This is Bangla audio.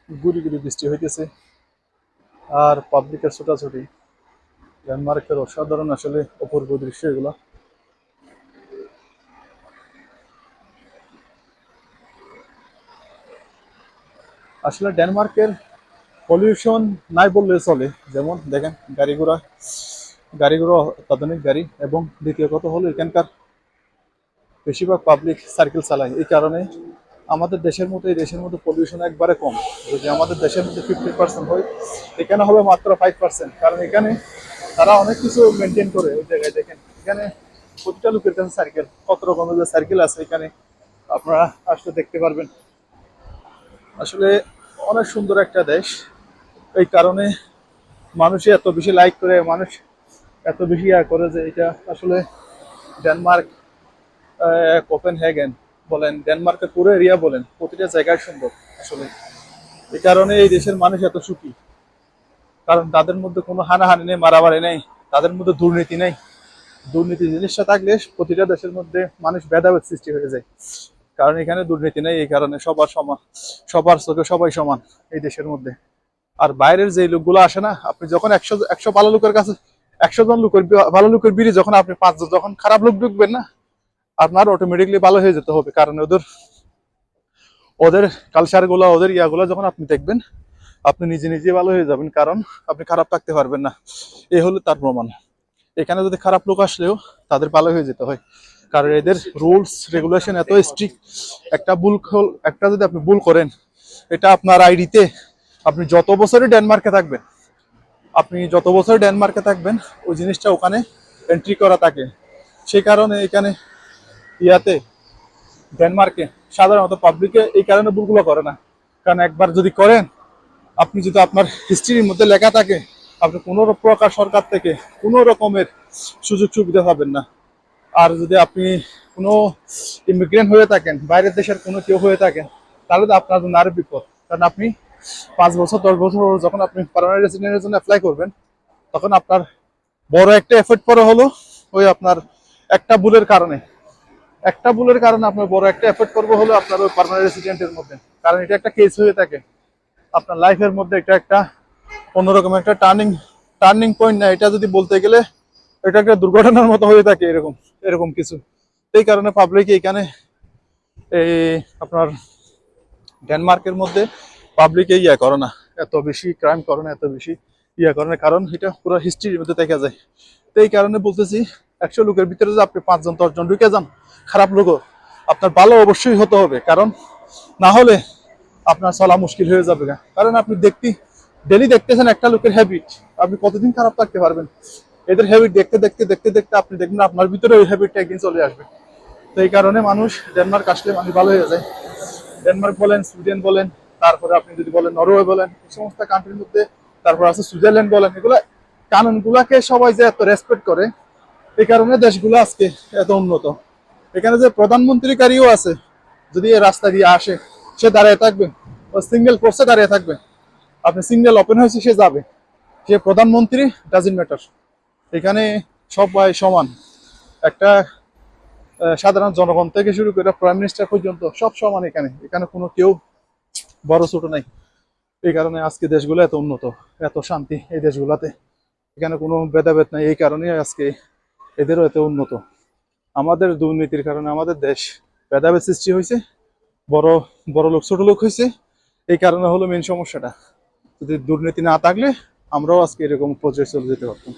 গুড়ি গুড়ি বৃষ্টি হইতেছে আর পাবলিকের ছোটাছুটি। ডেনমার্কের অসাধারণ আসলে অপূর্ব দৃশ্য এগুলো। আসলে ডেনমার্কের পলিউশন নাই বললে চলে। যেমন দেখেন গাড়ি ঘোড়া অত্যাধুনিক গাড়ি, এবং দ্বিতীয় কথা হলো এখানকার বেশিরভাগ পাবলিক সার্কেল চালায়। এই কারণে আমাদের দেশের মতো এই দেশের মধ্যে পলিউশন একবারে কম। যদি আমাদের দেশের মধ্যে 50% হয়, এখানে হবে মাত্র 5%। কারণ এখানে তারা অনেক কিছু মেনটেন করে। ওই জায়গায় দেখেন এখানে প্রতিটা লোকের কাছে সার্কেল, কত রকমের যে সার্কেল আছে এখানে আপনারা আসলে দেখতে পারবেন। আসলে অনেক সুন্দর একটা দেশ। এই কারণে মানুষই এত বেশি লাইক করে, মানুষ এত বেশি করে যে এটা আসলে ডেনমার্ক, কোপেনহেগেন বলেন, ডেনমার্কের পুরো এরিয়া বলেন, প্রতিটা জায়গায় সুন্দর আসলে। এই কারণে এই দেশের মানুষ এত সুখী, কারণ তাদের মধ্যে কোনো হানাহানি নেই, মারামারি নেই, তাদের মধ্যে দুর্নীতি নেই। দুর্নীতি জিনিসটা থাকলে প্রতিটা দেশের মধ্যে মানুষ ভেদাভেদ সৃষ্টি হয়ে যায়। কারণ এখানে দুর্নীতি নেই, এই কারণে সবার সমান, সবার চোখে সবাই সমান এই দেশের মধ্যে। আর বাইরের যে লোকগুলো আসে না, আপনি যখন একশো ভালো লোকের কাছে, 100 জন লোকের ভালো লোকের বিড়ি যখন আপনি 5 জন যখন খারাপ লোক ঢুকবেন না, আপনার অটোমেটিকলি ভালো হয়ে যেতে হবে। কারণ ওদের ওদের কালচার গুলো, ওদের ইয়াগুলো যখন আপনি দেখবেন, আপনি নিজে নিজে ভালো হয়ে যাবেন। কারণ আপনি খারাপ থাকতে পারবেন না, এই হলো তার প্রমাণ। এখানে যদি খারাপ লোক আসলেও তাদের ভালো হয়ে যেতে হয়, কারণ এদের রুলস রেগুলেশন এত স্ট্রিক্ট। একটা যদি আপনি ভুল করেন, এটা আপনার আইডিতে, আপনি যত বছরই ডেনমার্কে থাকবেন, ওই জিনিসটা ওখানে এন্ট্রি করা থাকে। সেই কারণে এখানে ইয়াতে ডেনমার্কে সাধারণত পাবলিকে এই কারণে ভুলগুলো করে না। কারণ একবার যদি করেন, আপনি যদি আপনার হিস্ট্রির মধ্যে লেখা থাকে, আপনি কোনো প্রকার সরকার থেকে কোনো রকমের সুযোগ সুবিধা পাবেন না। আর যদি আপনি কোনো ইমিগ্রেন্ট হয়ে থাকেন, বাইরের দেশের কোনো কেউ হয়ে থাকেন, তাহলে তো আপনার জন্য আরো বিপদ। কারণ আপনি 5 বছর 10 বছর যখন আপনি পার্মানেন্ট রেসিডেন্টের জন্য অ্যাপ্লাই করবেন, তখন আপনার বড় একটা এফেক্ট পড়ে হলো ওই আপনার একটা ভুলের কারণে। আপনার বড় একটা এফেক্ট করবো হলো আপনার ওই পার্মানেন্ট রেসিডেন্টের মধ্যে। কারণ এটা একটা কেস হয়ে থাকে আপনার লাইফের মধ্যে, এটা একটা অন্যরকম একটা টার্নিং পয়েন্ট। না, এটা যদি বলতে গেলে এটা একটা দুর্ঘটনার মতো হয়ে থাকে, এরকম এরকম কিছু। এই কারণে পাবলিক এখানে এই আপনার ডেনমার্কের মধ্যে পাবলিক ইয়া করে না, এত বেশি ক্রাইম করে না, এত বেশি ইয়া করে না। কারণ এটা পুরো হিস্ট্রির মধ্যে দেখা যায়। তো এই কারণে বলতেছি, 100 লোকের ভিতরে যে আপনি 5 জন 10 জন ঢুকে যান খারাপ লোকও, আপনার ভালো অবশ্যই হতে হবে। কারণ না হলে আপনার চলা মুশকিল হয়ে যাবে। কারণ আপনি ডেলি দেখতেছেন একটা লোকের হ্যাবিট, আপনি কতদিন খারাপ থাকতে পারবেন? এদের হ্যাবিট দেখতে দেখতে দেখতে দেখতে আপনি দেখবেন আপনার ভিতরে ওই হ্যাবিটটা একদিন চলে আসবে। তো এই কারণে মানুষ ডেনমার্ক আসলে মানুষ ভালো হয়ে যায়। ডেনমার্ক বলেন, সুইডেন বলেন, তারপরে আপনি যদি বলেন নরওয়ে বলেন, এই সমস্ত কান্ট্রির মধ্যে, তারপর আছে সুইজারল্যান্ড বলেন, এগুলো কানুনগুলাকে সবাই যে এত রেসপেক্ট করে, এই কারণে দেশগুলো আজকে এত উন্নত। এখানে যে প্রধানমন্ত্রী গাড়িও আছে, যদি এই রাস্তা দিয়ে আসে, সে দাঁড়িয়ে থাকবে, সিঙ্গেল কোর্সে দাঁড়িয়ে থাকবে। আপনি সিঙ্গেল ওপেন হয়েছে, সে যাবে। সে প্রধানমন্ত্রী, ডাজন্ট ম্যাটার। এখানে সবাই সমান। একটা সাধারণ জনগণ থেকে শুরু করে প্রাইম মিনিস্টার পর্যন্ত সব সমান। এখানে এখানে কোনো কেউ বড় ছোট নাই। এই কারণে আজকে দেশগুলো এত উন্নত, এত শান্তি এই দেশগুলোতে। এখানে কোনো ভেদাভেদ নাই, এই কারণে আজকে এদেরও এত উন্নত। আমাদের দুর্নীতির কারণে আমাদের দেশ ভেদাভেদ সৃষ্টি হয়েছে, বড় বড় লোক ছোট লোক হয়েছে। এই কারণে হলো মেন সমস্যাটা। যদি দুর্নীতি না থাকলে আমরাও আজকে এরকম পর্যায়ে চলে যেতে পারতাম।